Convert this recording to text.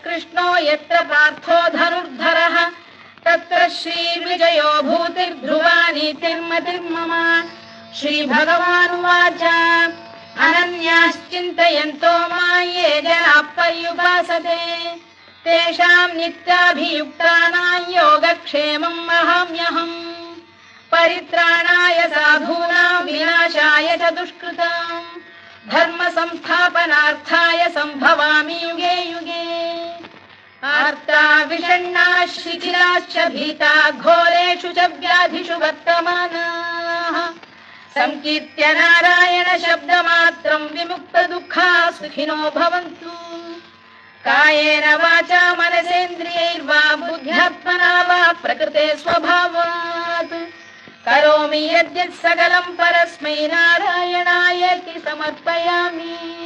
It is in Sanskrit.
कृष्णो यत्र पार्थो धनुर्धरः तत्र श्रीर्विजयो भूतिर्ध्रुवा नीतिर्मतिर्मम। श्रीभगवानुवाच अनन्याश्चिन्तयन्तो मां ये जनाः पर्युपासते तेषां नित्याभियुक्तानां योगक्षेमं वहाम्यहम्। परित्राणाय साधूनां विनाशाय च दुष्कृतां धर्म संस्थापनार्थाय सम्भवामि युगे युगे। आर्ता विषण्णाः शिथिलाश्च भीता घोरेषु च व्याधिषु वर्तमानाः संकीर्त्य नारायण शब्दमात्रं विमुक्तदुःखाः सुखिनो भवन्तु। कायेन वाचा मनसेन्द्रियैर्वा बुद्ध्यात्मना वा प्रकृते स्वभावात् करोमि यद्यत् सकलं परस्मै नारायणायेति समर्पयामि।